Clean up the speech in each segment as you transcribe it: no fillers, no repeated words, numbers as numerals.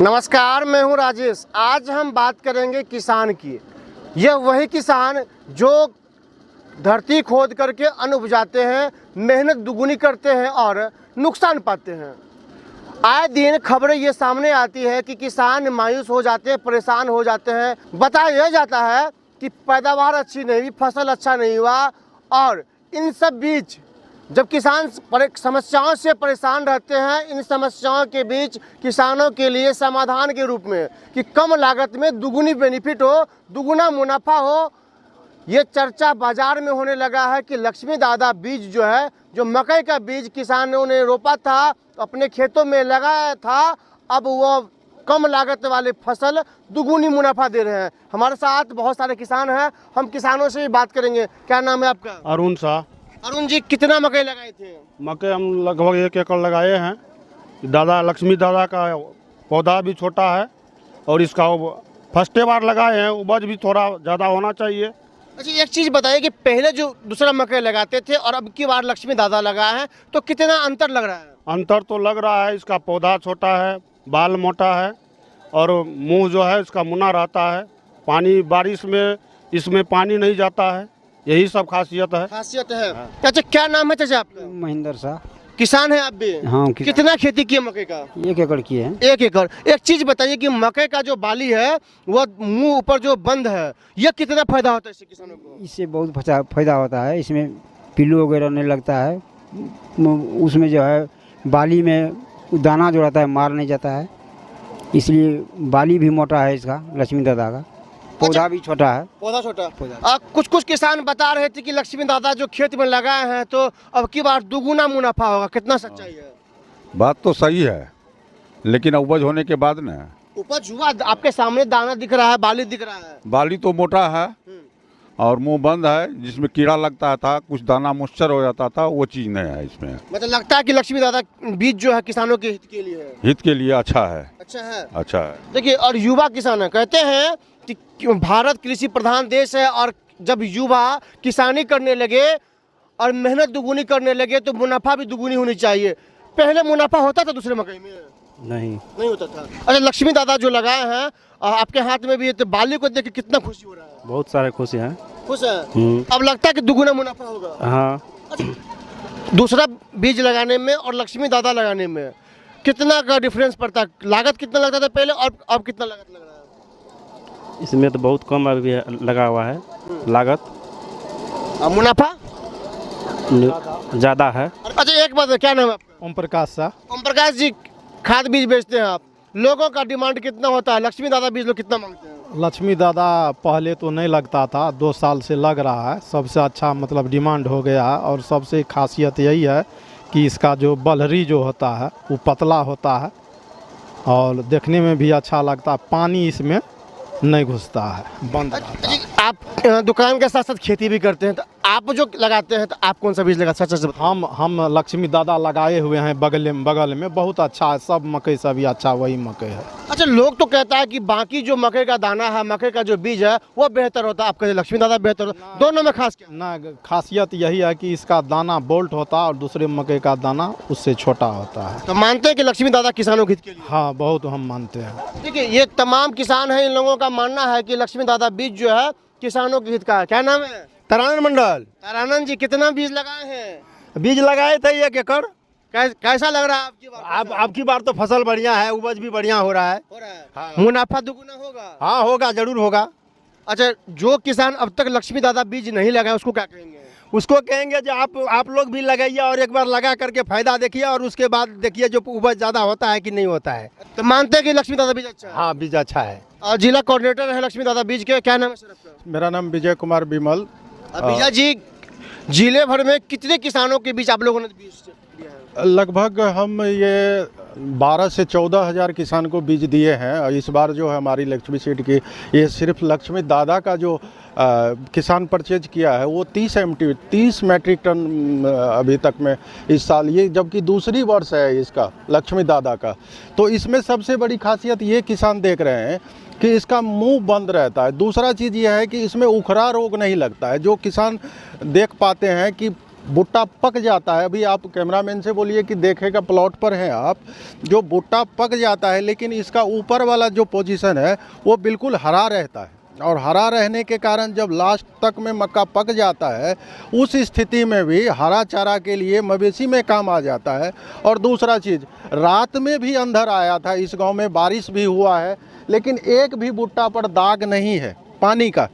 नमस्कार, मैं हूं राजेश। आज हम बात करेंगे किसान की। यह वही किसान जो धरती खोद करके अन्न उपजाते हैं, मेहनत दुगुनी करते हैं और नुकसान पाते हैं। आए दिन खबरें ये सामने आती है कि किसान मायूस हो जाते हैं, परेशान हो जाते हैं। बताया जाता है कि पैदावार अच्छी नहीं हुई, फसल अच्छा नहीं हुआ और इन सब बीच जब किसान समस्याओं से परेशान रहते हैं, इन समस्याओं के बीच किसानों के लिए समाधान के रूप में कि कम लागत में दुगुनी बेनिफिट हो, दुगुना मुनाफा हो, ये चर्चा बाजार में होने लगा है कि लक्ष्मी दादा बीज जो है, जो मकई का बीज किसानों ने रोपा था, अपने खेतों में लगाया था, अब वो कम लागत वाले फसल दुगुनी मुनाफा दे रहे हैं। हमारे साथ बहुत सारे किसान हैं, हम किसानों से भी बात करेंगे। क्या नाम है आपका? अरुण शाह। अरुण जी, कितना मकई लगाए थे? मकई हम लगभग 1 एकड़ लगाए हैं। दादा लक्ष्मी दादा का पौधा भी छोटा है और इसका फर्स्टे बार लगाए हैं, उपज भी थोड़ा ज़्यादा होना चाहिए। अच्छा, एक चीज़ बताइए कि पहले जो दूसरा मकई लगाते थे और अब की बार लक्ष्मी दादा लगाए हैं, तो कितना अंतर लग रहा है? अंतर तो लग रहा है, इसका पौधा छोटा है, बाल मोटा है और मुंह जो है इसका मुना रहता है। पानी बारिश में इसमें पानी नहीं जाता है, यही सब खासियत है। अच्छा, क्या नाम है चाचा आपका? महेंद्र शाह। किसान है आप भी? हाँ, कितना खेती की है मकई का? 1 एकड़ की है। 1 एकड़। एक चीज बताइए कि मकई का जो बाली है वो मुंह ऊपर जो बंद है, यह कितना फायदा होता है इससे किसानों को? इससे बहुत फायदा होता है। इसमें पिल्लू वगैरह नहीं लगता है, उसमें जो है बाली में दाना जो रहता है मार नहीं जाता है, इसलिए बाली भी मोटा है इसका, लक्ष्मी दादा का। पौधा भी छोटा है। पौधा छोटा। कुछ किसान बता रहे थे कि लक्ष्मी दादा जो खेत में लगाए हैं तो अब की बार दुगुना मुनाफा होगा। कितना सच्चाई है? बात तो सही है, लेकिन उपज होने के बाद ना, उपज हुआ, आपके सामने दाना दिख रहा है, बाली दिख रहा है। बाली तो मोटा है और मुंह बंद है, जिसमें कीड़ा लगता था, कुछ दाना मॉइस्चर हो जाता था, वो चीज़ नहीं है इसमें। मतलब लगता है कि लक्ष्मी दादा बीज जो है किसानों के हित के लिए है। हित के लिए अच्छा है। अच्छा है। देखिए, और युवा किसान है, कहते हैं कि भारत कृषि प्रधान देश है और जब युवा किसानी करने लगे और मेहनत दुगुनी करने लगे तो मुनाफा भी दुगुनी होनी चाहिए। पहले मुनाफा होता था दूसरे मकई में? नहीं होता था। अच्छा, लक्ष्मी दादा जो लगाए हैं आपके हाथ में भी है, तो बाली को देख के कितना खुशी हो रहा है? बहुत सारे खुशी हैं। खुश है। अब लगता है कि दुगुना मुनाफा होगा। हाँ। अच्छा, दूसरा बीज लगाने में और लक्ष्मी दादा लगाने में कितना का डिफरेंस पड़ता है? लागत कितना लगता था पहले और अब कितना लागत लग रहा है? इसमें तो बहुत कम अभी लगा हुआ है लागत, और मुनाफा ज़्यादा है। अच्छा, एक बात है, क्या नाम है आपका? ओम प्रकाश शाह। ओम प्रकाश जी, खाद बीज बेचते हैं आप, लोगों का डिमांड कितना होता है? लक्ष्मी दादा बीज लोग कितना मांगते हैं? लक्ष्मी दादा पहले तो नहीं लगता था, 2 साल से लग रहा है। सबसे अच्छा मतलब डिमांड हो गया है और सबसे खासियत यही है कि इसका जो बलहरी जो होता है वो पतला होता है और देखने में भी अच्छा लगता है। पानी इसमें नहीं घुसता है, बंद रहता है। आप दुकान के साथ साथ खेती भी करते हैं, तो आप जो लगाते हैं तो आप कौन सा बीज लगाते हैं? हम लक्ष्मी दादा लगाए हुए हैं बगल में बहुत अच्छा है। सब मकई से भी अच्छा वही मकई है। अच्छा, लोग तो कहता है कि बाकी जो मकई का दाना है, मकई का जो बीज है वो बेहतर होता है, आप कहते लक्ष्मी दादा बेहतर होता है। दोनों में खास क्या? ना, खासियत यही है कि इसका दाना बोल्ट होता है और दूसरे मकई का दाना उससे छोटा होता है। तो मानते हैं कि लक्ष्मी दादा किसानों के हित के लिए? हाँ, बहुत हम मानते हैं। देखिए, ये तमाम किसान हैं, इन लोगों का मानना है कि लक्ष्मी दादा बीज जो है किसानों के हित का है। क्या नाम है? तारानंद मंडल। तारानंद जी, कितना बीज लगाए हैं? बीज लगाए थे 1 एकड़। कैसा लग रहा है आपकी बार? आपकी बार तो फसल बढ़िया है, उपज भी बढ़िया हो रहा है। हाँ। मुनाफा दुगुना होगा? हाँ, होगा, जरूर होगा। अच्छा, जो किसान अब तक लक्ष्मी दादा बीज नहीं लगाए उसको क्या कहेंगे? उसको कहेंगे जो आप लोग भी लगाइए और एक बार लगा करके फायदा देखिए और उसके बाद देखिए जो उपज ज़्यादा होता है कि नहीं होता है। तो मानते हैं कि लक्ष्मी दादा बीज अच्छा है? हाँ, बीज अच्छा है। और जिला कोऑर्डिनेटर है लक्ष्मी दादा बीज के, क्या नाम है सर आपका? मेरा नाम विजय कुमार विमल। भैया जी, जिले भर में कितने किसानों के बीच आप लोगों ने बीज दिया है? लगभग हम ये 12 से 14 हज़ार किसान को बीज दिए हैं और इस बार जो है हमारी लक्ष्मी सीड की ये सिर्फ लक्ष्मी दादा का जो किसान परचेज किया है वो 30 मैट्रिक टन अभी तक में इस साल, ये जबकि दूसरी वर्ष है इसका लक्ष्मी दादा का। तो इसमें सबसे बड़ी खासियत ये किसान देख रहे हैं कि इसका मुंह बंद रहता है। दूसरा चीज़ ये है कि इसमें उखरा रोग नहीं लगता है। जो किसान देख पाते हैं कि भुट्टा पक जाता है, अभी आप कैमरामैन से बोलिए कि देखेगा, प्लॉट पर हैं आप, जो भुट्टा पक जाता है लेकिन इसका ऊपर वाला जो पोजीशन है वो बिल्कुल हरा रहता है, और हरा रहने के कारण जब लास्ट तक में मक्का पक जाता है उस स्थिति में भी हरा चारा के लिए मवेशी में काम आ जाता है। और दूसरा चीज़, रात में भी अंधर आया था, इस गांव में बारिश भी हुआ है लेकिन एक भी भुट्टा पर दाग नहीं है पानी का।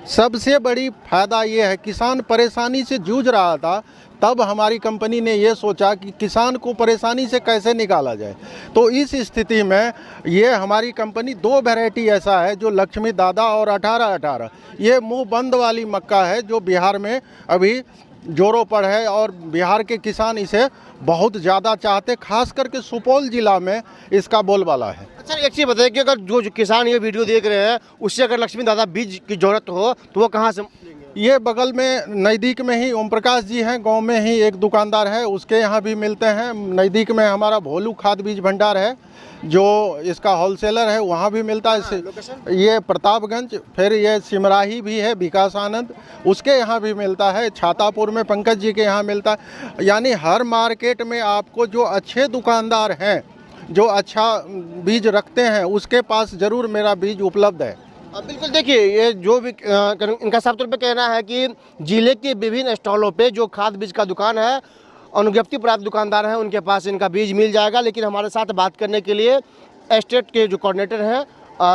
सबसे बड़ी फायदा ये है, किसान परेशानी से जूझ रहा था, तब हमारी कंपनी ने ये सोचा कि किसान को परेशानी से कैसे निकाला जाए। तो इस स्थिति में ये हमारी कंपनी 2 वैरायटी ऐसा है जो लक्ष्मी दादा और 18-18, ये मुंह बंद वाली मक्का है जो बिहार में अभी जोरों पर है और बिहार के किसान इसे बहुत ज़्यादा चाहते, खास करके सुपौल ज़िला में इसका बोलबाला है। अच्छा, एक चीज़ बताइए कि अगर जो किसान ये वीडियो देख रहे हैं उससे अगर लक्ष्मी दादा बीज की ज़रूरत हो तो वो कहाँ से लेंगे? ये बगल में नज़दीक में ही ओम प्रकाश जी हैं, गांव में ही एक दुकानदार है, उसके यहाँ भी मिलते हैं। नज़दीक में हमारा भोलू खाद बीज भंडार है जो इसका होलसेलर है, वहाँ भी मिलता है। ये प्रतापगंज, फिर ये सिमराही भी है विकास आनंद, उसके यहाँ भी मिलता है। छातापुर में पंकज जी के यहाँ मिलता है। यानी हर मार्केट में आपको जो अच्छे दुकानदार हैं, जो अच्छा बीज रखते हैं, उसके पास ज़रूर मेरा बीज उपलब्ध है। बिल्कुल, देखिए ये जो भी इनका साफ तौर पे कहना है कि जिले के विभिन्न स्टॉलों पे जो खाद बीज का दुकान है, अनुज्ञप्ति प्राप्त दुकानदार हैं, उनके पास इनका बीज मिल जाएगा। लेकिन हमारे साथ बात करने के लिए एस्टेट के जो कोऑर्डिनेटर हैं,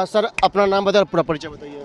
सर अपना नाम बताइए, पूरा परिचय बताइए।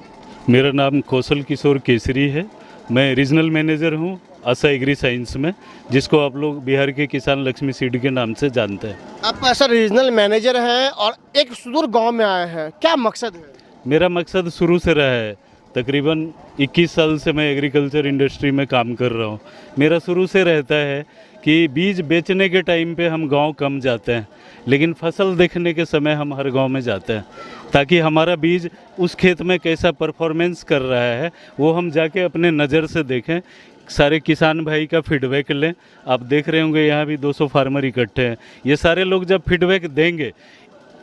मेरा नाम कौशल किशोर केसरी है, मैं रीजनल मैनेजर हूँ आशा एग्री साइंस में, जिसको आप लोग बिहार के किसान लक्ष्मी सीड के नाम से जानते हैं। आप सर रीजनल मैनेजर हैं और एक सुदूर गाँव में आए हैं, क्या मकसद है? मेरा मकसद शुरू से रहा है, तकरीबन 21 साल से मैं एग्रीकल्चर इंडस्ट्री में काम कर रहा हूँ। मेरा शुरू से रहता है कि बीज बेचने के टाइम पे हम गांव कम जाते हैं, लेकिन फसल देखने के समय हम हर गांव में जाते हैं, ताकि हमारा बीज उस खेत में कैसा परफॉर्मेंस कर रहा है वो हम जाके अपने नज़र से देखें, सारे किसान भाई का फीडबैक लें। आप देख रहे होंगे यहाँ भी 200 फार्मर इकट्ठे हैं। ये सारे लोग जब फीडबैक देंगे,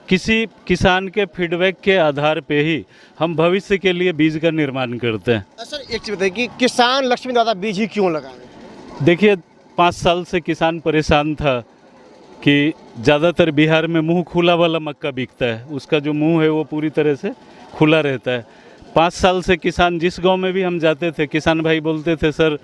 किसी किसान के फीडबैक के आधार पे ही हम भविष्य के लिए बीज का निर्माण करते हैं। सर एक चीज़ बताइए कि किसान लक्ष्मी दादा बीज ही क्यों लगाए? देखिए, 5 साल से किसान परेशान था कि ज़्यादातर बिहार में मुंह खुला वाला मक्का बिकता है, उसका जो मुंह है वो पूरी तरह से खुला रहता है। 5 साल से किसान, जिस गांव में भी हम जाते थे, किसान भाई बोलते थे सर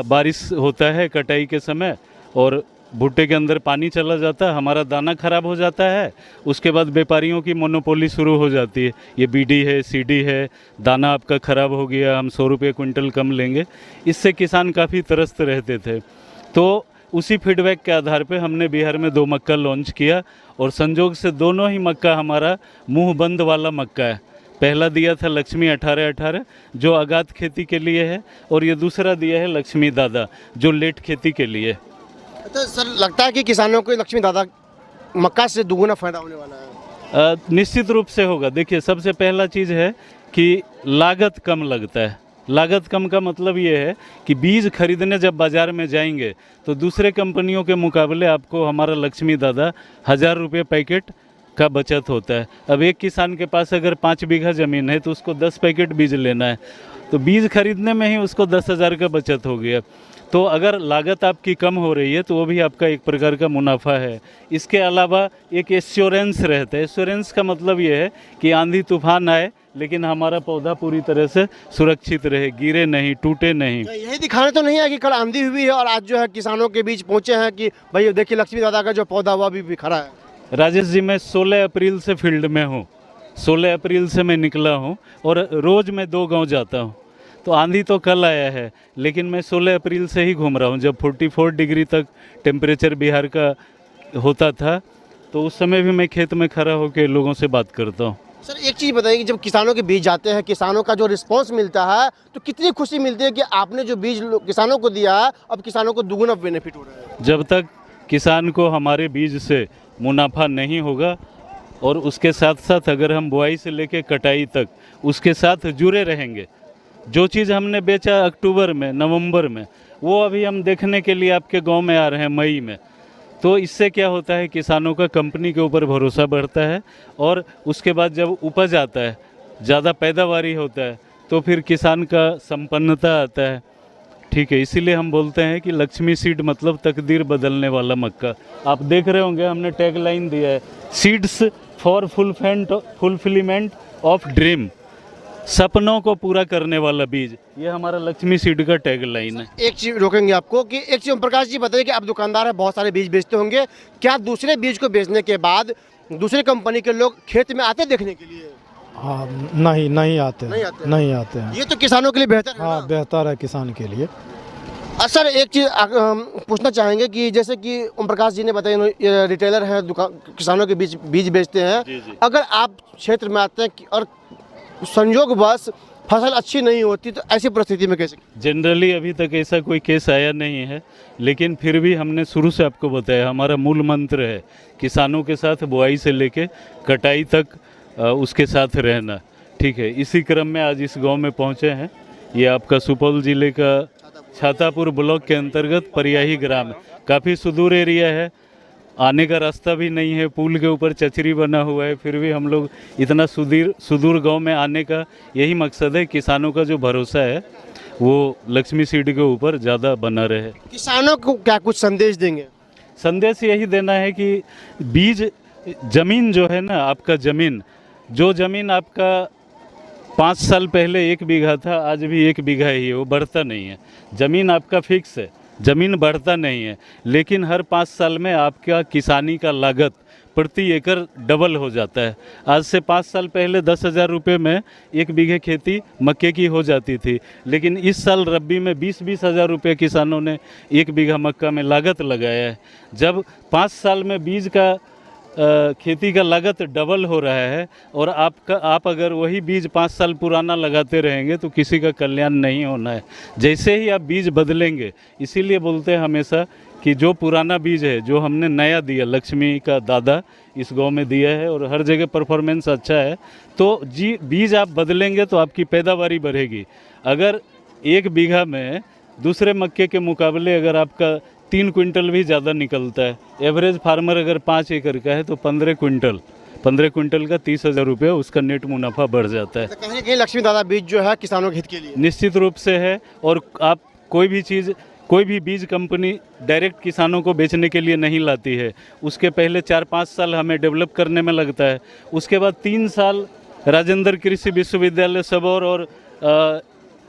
बारिश होता है कटाई के समय और भुट्टे के अंदर पानी चला जाता है, हमारा दाना खराब हो जाता है, उसके बाद व्यापारियों की मोनोपोली शुरू हो जाती है, ये बीडी है, सीडी है, दाना आपका ख़राब हो गया, हम 100 रुपये क्विंटल कम लेंगे। इससे किसान काफ़ी त्रस्त रहते थे। तो उसी फीडबैक के आधार पे हमने बिहार में 2 मक्का लॉन्च किया और संजोग से दोनों ही मक्का हमारा मुंह बंद वाला मक्का है। पहला दिया था लक्ष्मी 18-18 जो आगात खेती के लिए है, और ये दूसरा दिया है लक्ष्मी दादा जो लेट खेती के लिए। तो सर लगता है कि किसानों को लक्ष्मी दादा मक्का से दुगुना फायदा होने वाला है? निश्चित रूप से होगा। देखिए, सबसे पहला चीज़ है कि लागत कम लगता है। लागत कम का मतलब ये है कि बीज खरीदने जब बाज़ार में जाएंगे तो दूसरे कंपनियों के मुकाबले आपको हमारा लक्ष्मी दादा 1000 रुपये पैकेट का बचत होता है। अब एक किसान के पास अगर 5 बीघा ज़मीन है तो उसको 10 पैकेट बीज लेना है, तो बीज खरीदने में ही उसको 10,000 का बचत हो गया। तो अगर लागत आपकी कम हो रही है तो वो भी आपका एक प्रकार का मुनाफा है। इसके अलावा एक एश्योरेंस रहता है। एश्योरेंस का मतलब ये है कि आंधी तूफान आए लेकिन हमारा पौधा पूरी तरह से सुरक्षित रहे, गिरे नहीं, टूटे नहीं। यही दिखाने तो नहीं है कि कल आंधी हुई है और आज जो है किसानों के बीच पहुंचे हैं कि भाई देखिए लक्ष्मी दादा का जो पौधा हुआ भी खड़ा है। राजेश जी, मैं 16 अप्रैल से फील्ड में हूँ, 16 अप्रैल से मैं निकला हूँ और रोज़ मैं 2 गाँव जाता हूँ। तो आंधी तो कल आया है, लेकिन मैं 16 अप्रैल से ही घूम रहा हूँ। जब 44 डिग्री तक टेम्परेचर बिहार का होता था तो उस समय भी मैं खेत में खड़ा होकर लोगों से बात करता हूँ। सर एक चीज़ बताइए कि जब किसानों के बीज जाते हैं, किसानों का जो रिस्पांस मिलता है तो कितनी खुशी मिलती है कि आपने जो बीज किसानों को दिया है अब किसानों को दुगुना बेनिफिट हो रहा है? जब तक किसान को हमारे बीज से मुनाफा नहीं होगा और उसके साथ साथ अगर हम बुआई से लेकर कटाई तक उसके साथ जुड़े रहेंगे, जो चीज़ हमने बेचा अक्टूबर में, नवंबर में, वो अभी हम देखने के लिए आपके गांव में आ रहे हैं मई में, तो इससे क्या होता है किसानों का कंपनी के ऊपर भरोसा बढ़ता है और उसके बाद जब उपज आता है, ज़्यादा पैदावारी होता है, तो फिर किसान का संपन्नता आता है। ठीक है, इसीलिए हम बोलते हैं कि लक्ष्मी सीड मतलब तकदीर बदलने वाला मक्का। आप देख रहे होंगे हमने टैग लाइन दिया है, seeds for fulfilment of dream, सपनों को पूरा करने वाला बीज। ये हमारा लक्ष्मी सीड का टैग लाइन है। एक चीज रोकेंगे आपको कि एक चीज ओम प्रकाश जी बताइए कि आप दुकानदार है, बहुत सारे बीज बेचते होंगे, क्या दूसरे बीज को बेचने के बाद दूसरी कंपनी के लोग खेत में आते देखने के लिए? हाँ, नहीं आते नहीं आते हैं। नहीं आते हैं। ये तो किसानों के लिए बेहतर है हाँ, ना? बेहतर है किसान के लिए। सर एक चीज़ पूछना चाहेंगे कि जैसे कि ओम प्रकाश जी ने बताया, ये रिटेलर हैं, दुकान किसानों के बीज बेचते हैं। अगर आप क्षेत्र में आते हैं और संयोगवश फसल अच्छी नहीं होती तो ऐसी परिस्थिति में कैसे? जनरली अभी तक ऐसा कोई केस आया नहीं है, लेकिन फिर भी हमने शुरू से आपको बताया, हमारा मूल मंत्र है किसानों के साथ बुआई से लेके कटाई तक उसके साथ रहना। ठीक है, इसी क्रम में आज इस गांव में पहुंचे हैं। ये आपका सुपौल जिले का छातापुर ब्लॉक के अंतर्गत परियाही ग्राम है। काफ़ी सुदूर एरिया है, आने का रास्ता भी नहीं है, पुल के ऊपर चचरी बना हुआ है, फिर भी हम लोग इतना सुदूर गांव में आने का यही मकसद है, किसानों का जो भरोसा है वो लक्ष्मी सीड के ऊपर ज़्यादा बना रहे। किसानों को क्या कुछ संदेश देंगे? संदेश यही देना है कि बीज, ज़मीन जो है ना, आपका ज़मीन, जो ज़मीन आपका 5 साल पहले 1 बीघा था, आज भी 1 बीघा ही है, वो बढ़ता नहीं है। ज़मीन आपका फिक्स है, ज़मीन बढ़ता नहीं है, लेकिन हर 5 साल में आपका किसानी का लागत प्रति एकड़ डबल हो जाता है। आज से 5 साल पहले 10,000 रुपये में 1 बीघे खेती मक्के की हो जाती थी, लेकिन इस साल रब्बी में 20-20 हज़ार रुपये किसानों ने 1 बीघा मक्का में लागत लगाया है। जब 5 साल में बीज का खेती का लागत डबल हो रहा है और आप अगर वही बीज 5 साल पुराना लगाते रहेंगे तो किसी का कल्याण नहीं होना है। जैसे ही आप बीज बदलेंगे, इसीलिए बोलते हैं हमेशा कि जो पुराना बीज है, जो हमने नया दिया, लक्ष्मी का दादा इस गांव में दिया है और हर जगह परफॉर्मेंस अच्छा है, तो बीज आप बदलेंगे तो आपकी पैदावारी बढ़ेगी। अगर 1 बीघा में दूसरे मक्के के मुकाबले अगर आपका 3 क्विंटल भी ज़्यादा निकलता है, एवरेज फार्मर अगर 5 एकड़ का है तो 15 क्विंटल का 30,000 रुपये उसका नेट मुनाफा बढ़ जाता है। तो कहीं ना कहीं लक्ष्मी दादा बीज जो है किसानों के हित के लिए निश्चित रूप से है। और आप कोई भी बीज कंपनी डायरेक्ट किसानों को बेचने के लिए नहीं लाती है, उसके पहले 4-5 साल हमें डेवलप करने में लगता है, उसके बाद 3 साल राजेंद्र कृषि विश्वविद्यालय सबौर और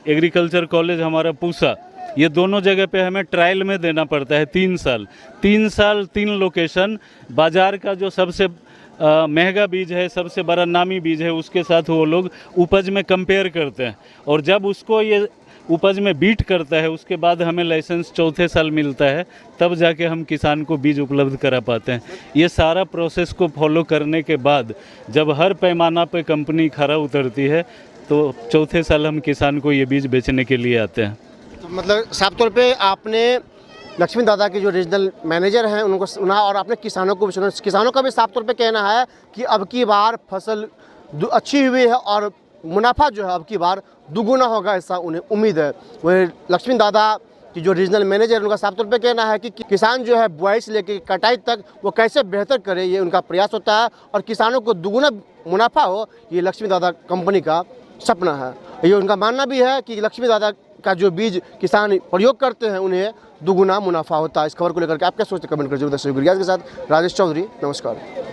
एग्रीकल्चर कॉलेज हमारा पूसा, ये दोनों जगह पे हमें ट्रायल में देना पड़ता है 3 साल 3 लोकेशन। बाज़ार का जो सबसे महंगा बीज है, सबसे बड़ा नामी बीज है, उसके साथ वो लोग उपज में कंपेयर करते हैं और जब उसको ये उपज में बीट करता है, उसके बाद हमें लाइसेंस 4थे साल मिलता है, तब जाके हम किसान को बीज उपलब्ध करा पाते हैं। ये सारा प्रोसेस को फॉलो करने के बाद जब हर पैमाना पे कंपनी खरा उतरती है तो 4थे साल हम किसान को ये बीज बेचने के लिए आते हैं। तो मतलब साफ तौर पे आपने लक्ष्मी दादा के जो रीजनल मैनेजर हैं उनको सुना और आपने किसानों को भी सुना। किसानों का भी साफ तौर पे कहना है कि अब की बार फसल अच्छी हुई है और मुनाफा जो है अब की बार दुगुना होगा, ऐसा उन्हें उम्मीद है। वही लक्ष्मी दादा की जो रीजनल मैनेजर उनका साफ तौर पे कहना है कि किसान जो है बुआई से लेकर कटाई तक वो कैसे बेहतर करे, ये उनका प्रयास होता है और किसानों को दुगुना मुनाफा हो, ये लक्ष्मी दादा कंपनी का सपना है। ये उनका मानना भी है कि लक्ष्मी दादा का जो बीज किसान प्रयोग करते हैं उन्हें दुगुना मुनाफा होता है। इस खबर को लेकर के आप क्या सोचते हैं, कमेंट कर जरूर। दर्शक के साथ राजेश चौधरी, नमस्कार।